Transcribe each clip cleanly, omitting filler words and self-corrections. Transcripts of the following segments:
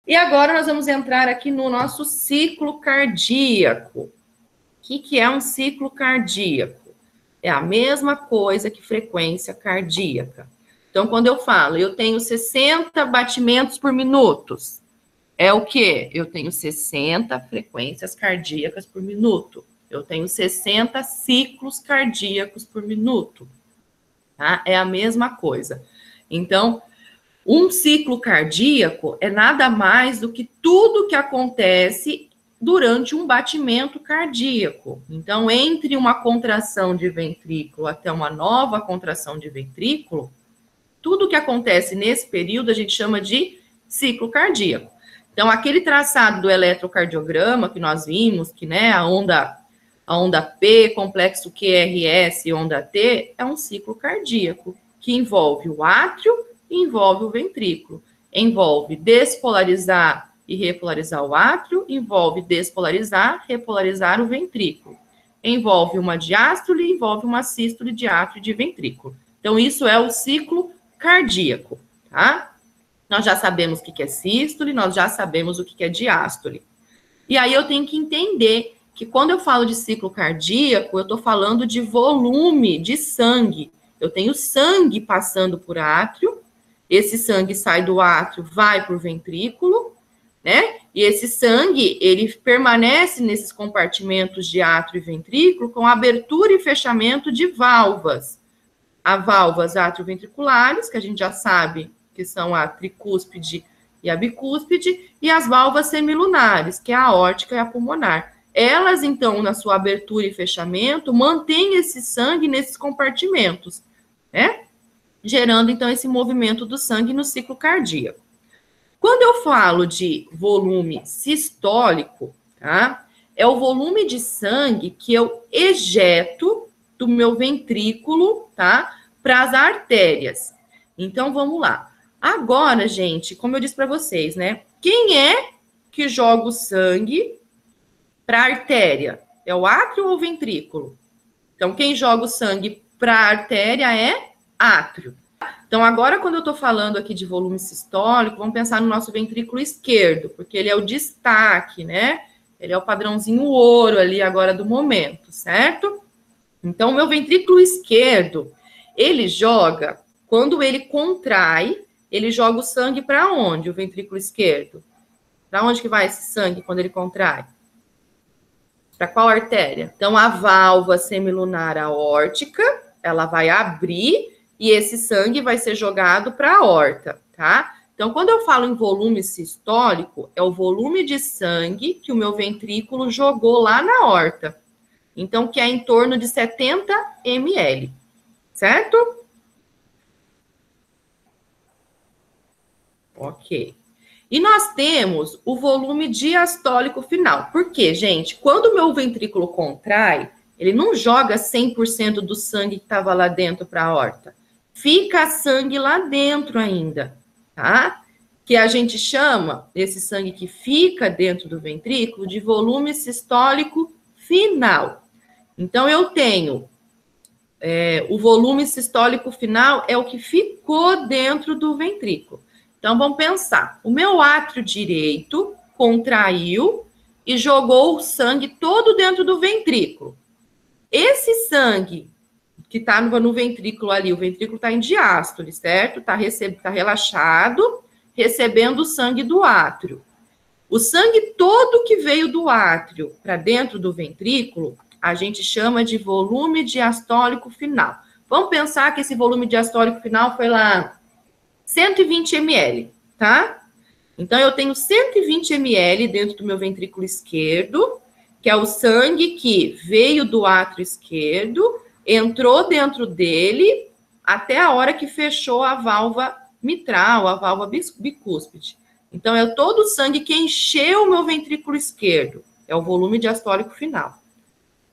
E agora nós vamos entrar aqui no nosso ciclo cardíaco. O que é um ciclo cardíaco? É a mesma coisa que frequência cardíaca. Então, quando eu falo, eu tenho 60 batimentos por minuto, é o quê? Eu tenho 60 frequências cardíacas por minuto. Eu tenho 60 ciclos cardíacos por minuto. Tá? É a mesma coisa. Então, um ciclo cardíaco é nada mais do que tudo que acontece durante um batimento cardíaco. Então, entre uma contração de ventrículo até uma nova contração de ventrículo, tudo que acontece nesse período a gente chama de ciclo cardíaco. Então, aquele traçado do eletrocardiograma que nós vimos, que, né, a onda P, complexo QRS, onda T, é um ciclo cardíaco, que envolve o átrio e envolve o ventrículo. Envolve despolarizar e repolarizar o átrio, envolve despolarizar, repolarizar o ventrículo. Envolve uma diástole, envolve uma sístole de átrio e de ventrículo. Então, isso é o ciclo cardíaco, tá? Nós já sabemos o que é sístole, nós já sabemos o que é diástole. E aí eu tenho que entender que quando eu falo de ciclo cardíaco, eu estou falando de volume de sangue. Eu tenho sangue passando por átrio, esse sangue sai do átrio, vai para o ventrículo, né? E esse sangue, ele permanece nesses compartimentos de átrio e ventrículo com abertura e fechamento de válvulas. Há válvulas atrioventriculares, que a gente já sabe que são a tricúspide e a bicúspide, e as válvulas semilunares, que é a aórtica e a pulmonar. Elas, então, na sua abertura e fechamento, mantêm esse sangue nesses compartimentos, né? Gerando, então, esse movimento do sangue no ciclo cardíaco. Quando eu falo de volume sistólico, tá? É o volume de sangue que eu ejeto do meu ventrículo, tá? Para as artérias. Então, vamos lá. Agora, gente, como eu disse para vocês, né? Quem é que joga o sangue para a artéria? É o átrio ou o ventrículo? Então, quem joga o sangue para a artéria é átrio. Então, agora, quando eu estou falando aqui de volume sistólico, vamos pensar no nosso ventrículo esquerdo, porque ele é o destaque, né? Ele é o padrãozinho ouro ali agora do momento, certo? Então, o meu ventrículo esquerdo, ele joga, quando ele contrai, ele joga o sangue para onde, o ventrículo esquerdo? Para onde que vai esse sangue quando ele contrai? Para qual artéria? Então, a válvula semilunar aórtica, ela vai abrir e esse sangue vai ser jogado para a aorta, tá? Então, quando eu falo em volume sistólico, é o volume de sangue que o meu ventrículo jogou lá na aorta. Então, que é em torno de 70 ml, certo? Ok. E nós temos o volume diastólico final. Por quê, gente? Quando o meu ventrículo contrai, ele não joga 100% do sangue que estava lá dentro para a aorta. Fica sangue lá dentro ainda, tá? Que a gente chama, esse sangue que fica dentro do ventrículo, de volume sistólico final. Então, eu tenho o volume sistólico final é o que ficou dentro do ventrículo. Então, vamos pensar. O meu átrio direito contraiu e jogou o sangue todo dentro do ventrículo. Esse sangue que está no ventrículo ali, o ventrículo está em diástole, certo? Está relaxado, recebendo o sangue do átrio. O sangue todo que veio do átrio para dentro do ventrículo, a gente chama de volume diastólico final. Vamos pensar que esse volume diastólico final foi lá 120 ml, tá? Então, eu tenho 120 ml dentro do meu ventrículo esquerdo, que é o sangue que veio do átrio esquerdo, entrou dentro dele, até a hora que fechou a válvula mitral, a válvula bicúspide. Então, é todo o sangue que encheu o meu ventrículo esquerdo, é o volume diastólico final.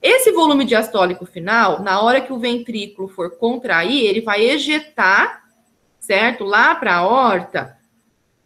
Esse volume diastólico final, na hora que o ventrículo for contrair, ele vai ejetar, certo? Lá para a aorta,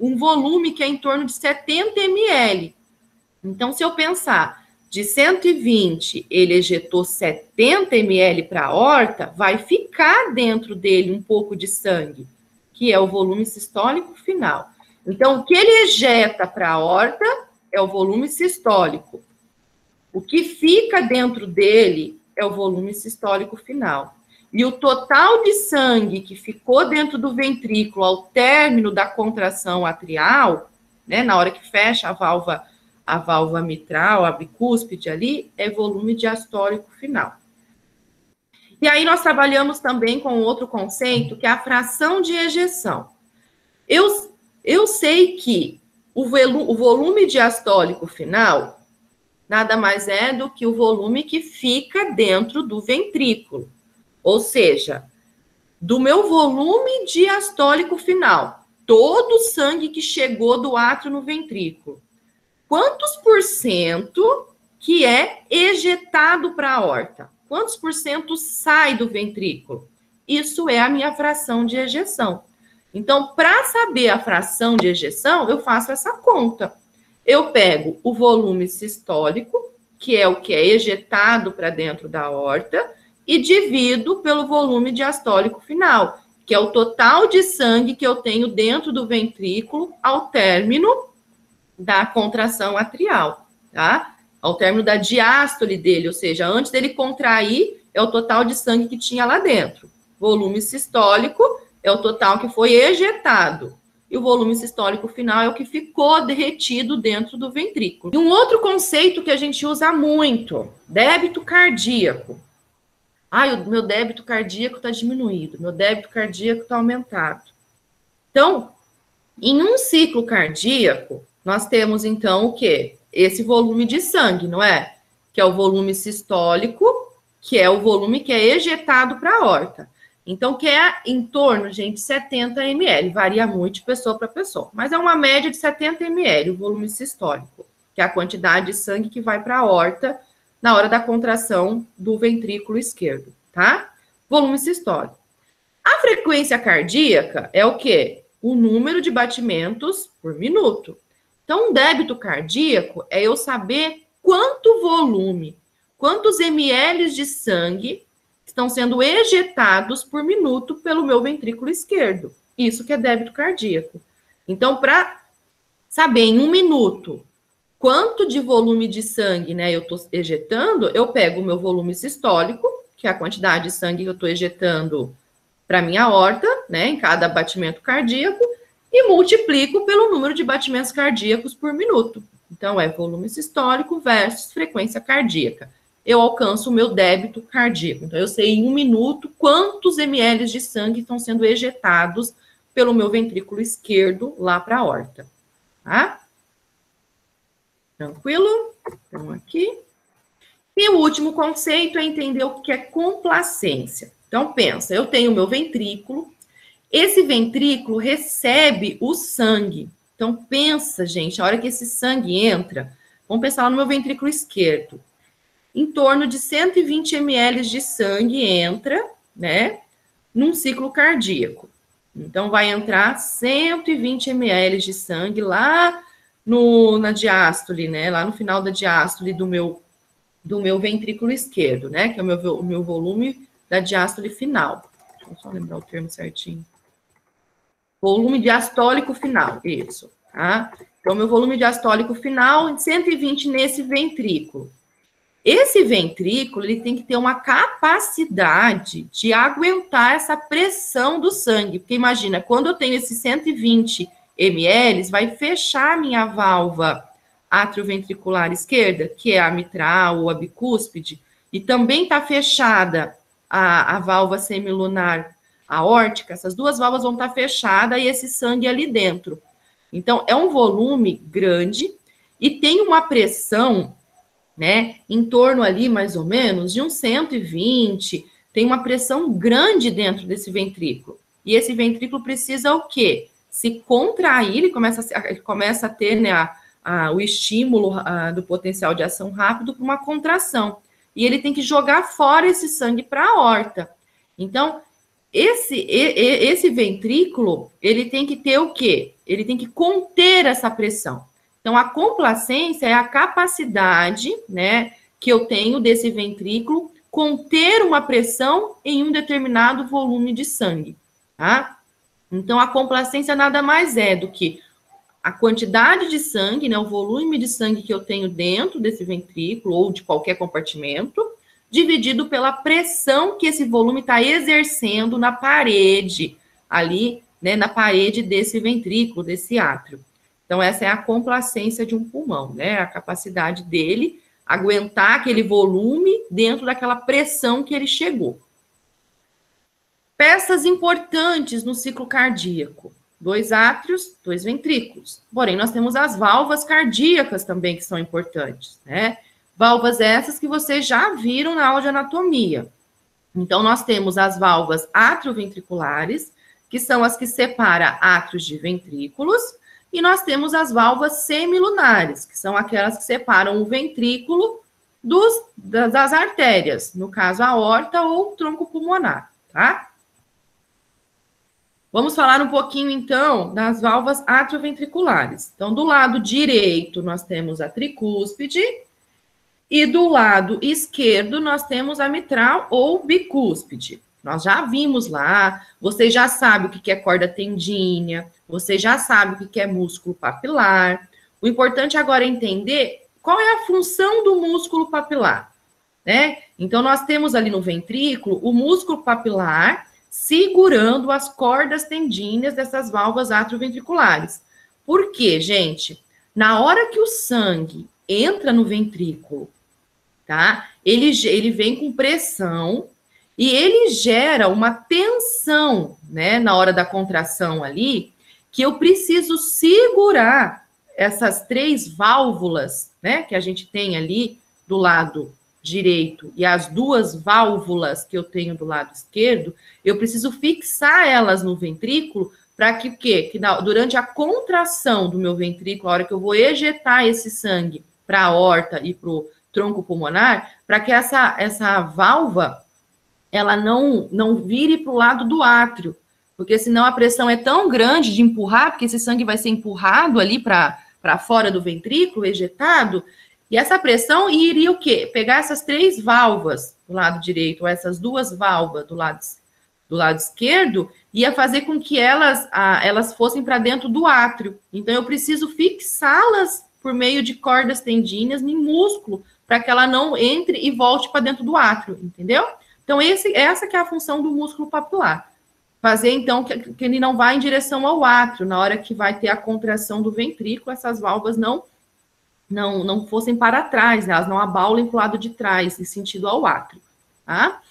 um volume que é em torno de 70 ml. Então, se eu pensar, de 120, ele ejetou 70 ml para a aorta, vai ficar dentro dele um pouco de sangue, que é o volume sistólico final. Então, o que ele ejeta para a aorta é o volume sistólico. O que fica dentro dele é o volume sistólico final. E o total de sangue que ficou dentro do ventrículo ao término da contração atrial, né, na hora que fecha a válvula mitral, a bicúspide ali, é volume diastólico final. E aí nós trabalhamos também com outro conceito, que é a fração de ejeção. Eu sei que o volume diastólico final nada mais é do que o volume que fica dentro do ventrículo. Ou seja, do meu volume diastólico final, todo o sangue que chegou do átrio no ventrículo, quantos por cento que é ejetado para a aorta? Quantos por cento sai do ventrículo? Isso é a minha fração de ejeção. Então, para saber a fração de ejeção, eu faço essa conta. Eu pego o volume sistólico, que é o que é ejetado para dentro da aorta, e divido pelo volume diastólico final, que é o total de sangue que eu tenho dentro do ventrículo ao término da contração atrial, tá? Ao término da diástole dele, ou seja, antes dele contrair, é o total de sangue que tinha lá dentro. Volume sistólico é o total que foi ejetado. E o volume sistólico final é o que ficou derretido dentro do ventrículo. E um outro conceito que a gente usa muito, débito cardíaco. O meu débito cardíaco está diminuído, meu débito cardíaco está aumentado. Então, em um ciclo cardíaco, nós temos, então, o quê? Esse volume de sangue, não é? Que é o volume sistólico, que é o volume que é ejetado para a aorta. Então, que é em torno, gente, 70 ml. Varia muito de pessoa para pessoa. Mas é uma média de 70 ml, o volume sistólico, que é a quantidade de sangue que vai para a aorta na hora da contração do ventrículo esquerdo, tá? Volume sistólico. A frequência cardíaca é o quê? O número de batimentos por minuto. Então, um débito cardíaco é eu saber quanto volume, quantos ml de sangue estão sendo ejetados por minuto pelo meu ventrículo esquerdo. Isso que é débito cardíaco. Então, para saber em um minuto quanto de volume de sangue, né, eu estou ejetando, eu pego o meu volume sistólico, que é a quantidade de sangue que eu estou ejetando para minha aorta, né, em cada batimento cardíaco, e multiplico pelo número de batimentos cardíacos por minuto. Então, é volume sistólico versus frequência cardíaca. Eu alcanço o meu débito cardíaco. Então, eu sei em um minuto quantos ml de sangue estão sendo ejetados pelo meu ventrículo esquerdo lá para a aorta. Tá? Tranquilo? Então, aqui. E o último conceito é entender o que é complacência. Então, pensa, eu tenho o meu ventrículo, esse ventrículo recebe o sangue. Então, pensa, gente, a hora que esse sangue entra, vamos pensar lá no meu ventrículo esquerdo. Em torno de 120 ml de sangue entra, né, num ciclo cardíaco. Então, vai entrar 120 ml de sangue lá na diástole, né, lá no final da diástole do meu ventrículo esquerdo, né, que é o meu volume da diástole final. Deixa eu só lembrar o termo certinho. Volume diastólico final, isso, tá? Então, meu volume diastólico final, 120 nesse ventrículo. Esse ventrículo, ele tem que ter uma capacidade de aguentar essa pressão do sangue. Porque imagina, quando eu tenho esses 120 ml, vai fechar a minha válvula atrioventricular esquerda, que é a mitral ou a bicúspide, e também está fechada a válvula semilunar aórtica, essas duas válvulas vão estar fechadas e esse sangue ali dentro. Então, é um volume grande e tem uma pressão, né, em torno ali, mais ou menos, de uns 120, tem uma pressão grande dentro desse ventrículo. E esse ventrículo precisa o quê? Se contrair, ele começa a ter, né, o estímulo do potencial de ação rápido para uma contração. E ele tem que jogar fora esse sangue para a aorta. Então, esse ventrículo, ele tem que ter o quê? Ele tem que conter essa pressão. Então, a complacência é a capacidade, né, que eu tenho desse ventrículo conter uma pressão em um determinado volume de sangue, tá? Então, a complacência nada mais é do que a quantidade de sangue, né, o volume de sangue que eu tenho dentro desse ventrículo ou de qualquer compartimento, dividido pela pressão que esse volume está exercendo na parede, ali, né, na parede desse ventrículo, desse átrio. Então, essa é a complacência de um pulmão, né, a capacidade dele aguentar aquele volume dentro daquela pressão que ele chegou. Peças importantes no ciclo cardíaco. 2 átrios, 2 ventrículos. Porém, nós temos as válvulas cardíacas também, que são importantes, né? Válvulas essas que vocês já viram na aula de anatomia. Então, nós temos as válvulas atrioventriculares, que são as que separam átrios de ventrículos, e nós temos as válvulas semilunares, que são aquelas que separam o ventrículo das artérias, no caso, a aorta ou o tronco pulmonar, tá? Vamos falar um pouquinho, então, das válvulas atrioventriculares. Então, do lado direito, nós temos a tricúspide, e do lado esquerdo, nós temos a mitral ou bicúspide. Nós já vimos lá, você já sabe o que é corda tendínea, você já sabe o que é músculo papilar. O importante agora é entender qual é a função do músculo papilar, né? Então, nós temos ali no ventrículo o músculo papilar segurando as cordas tendíneas dessas válvulas atrioventriculares. Por quê, gente? Na hora que o sangue entra no ventrículo, tá? Ele vem com pressão e ele gera uma tensão, né, na hora da contração ali, que eu preciso segurar essas 3 válvulas, né, que a gente tem ali do lado direito e as 2 válvulas que eu tenho do lado esquerdo, eu preciso fixar elas no ventrículo para que o quê? Que durante a contração do meu ventrículo, a hora que eu vou ejetar esse sangue para a aorta e para o tronco pulmonar, para que essa válvula ela não vire para o lado do átrio, porque senão a pressão é tão grande de empurrar, porque esse sangue vai ser empurrado ali para fora do ventrículo, ejetado, e essa pressão iria o quê? Pegar essas 3 válvulas do lado direito, ou essas 2 válvulas do lado esquerdo, ia fazer com que elas fossem para dentro do átrio. Então, eu preciso fixá-las por meio de cordas tendíneas em músculo, para que ela não entre e volte para dentro do átrio, entendeu? Então, essa que é a função do músculo papilar. Fazer, então, que ele não vá em direção ao átrio. Na hora que vai ter a contração do ventrículo, essas válvulas não fossem para trás, né? Elas não abaulem para o lado de trás, em sentido ao átrio, tá?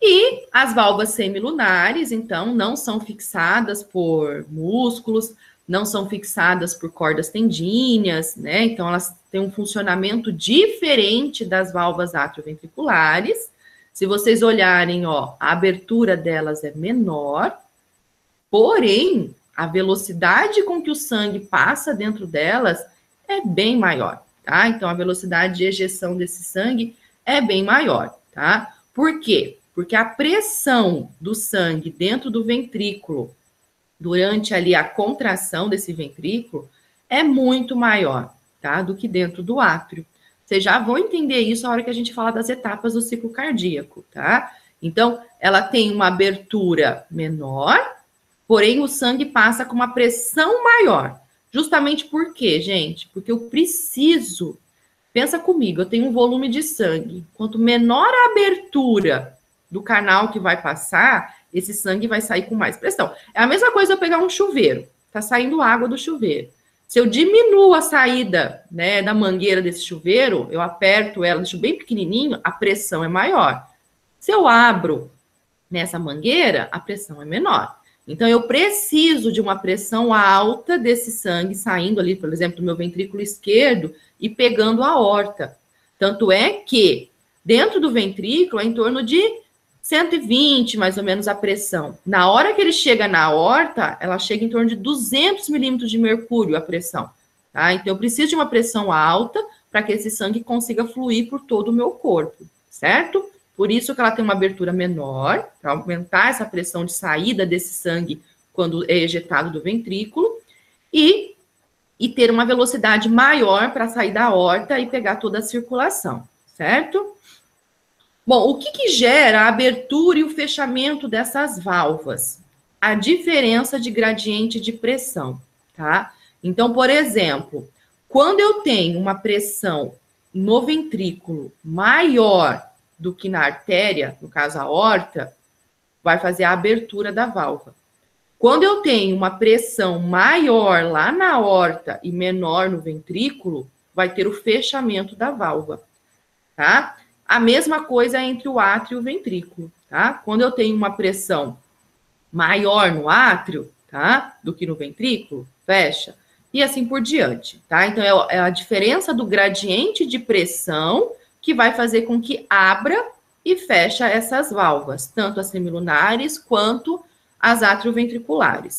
E as válvulas semilunares, então, não são fixadas por músculos, não são fixadas por cordas tendíneas, né? Então, elas têm um funcionamento diferente das válvulas atrioventriculares. Se vocês olharem, ó, a abertura delas é menor, porém, a velocidade com que o sangue passa dentro delas é bem maior, tá? Então, a velocidade de ejeção desse sangue é bem maior, tá? Por quê? Porque a pressão do sangue dentro do ventrículo, durante ali a contração desse ventrículo, é muito maior, tá? Do que dentro do átrio. Vocês já vão entender isso na hora que a gente fala das etapas do ciclo cardíaco, tá? Então, ela tem uma abertura menor, porém o sangue passa com uma pressão maior. Justamente por quê, gente? Porque eu preciso... Pensa comigo, eu tenho um volume de sangue. Quanto menor a abertura do canal que vai passar, esse sangue vai sair com mais pressão. É a mesma coisa eu pegar um chuveiro. Tá saindo água do chuveiro. Se eu diminuo a saída, né, da mangueira desse chuveiro, eu aperto ela, deixo bem pequenininho, a pressão é maior. Se eu abro nessa mangueira, a pressão é menor. Então, eu preciso de uma pressão alta desse sangue saindo ali, por exemplo, do meu ventrículo esquerdo e pegando a aorta. Tanto é que, dentro do ventrículo, é em torno de 120, mais ou menos, a pressão. Na hora que ele chega na aorta, ela chega em torno de 200 milímetros de mercúrio, a pressão. Tá? Então, eu preciso de uma pressão alta para que esse sangue consiga fluir por todo o meu corpo, certo? Por isso que ela tem uma abertura menor, para aumentar essa pressão de saída desse sangue quando é ejetado do ventrículo, e ter uma velocidade maior para sair da aorta e pegar toda a circulação, certo? Bom, o que gera a abertura e o fechamento dessas válvulas? A diferença de gradiente de pressão, tá? Então, por exemplo, quando eu tenho uma pressão no ventrículo maior do que na artéria, no caso a aorta, vai fazer a abertura da válvula. Quando eu tenho uma pressão maior lá na aorta e menor no ventrículo, vai ter o fechamento da válvula, tá? A mesma coisa entre o átrio e o ventrículo, tá? Quando eu tenho uma pressão maior no átrio, tá? Do que no ventrículo, fecha. E assim por diante, tá? Então, é a diferença do gradiente de pressão que vai fazer com que abra e fecha essas válvulas, tanto as semilunares quanto as atrioventriculares.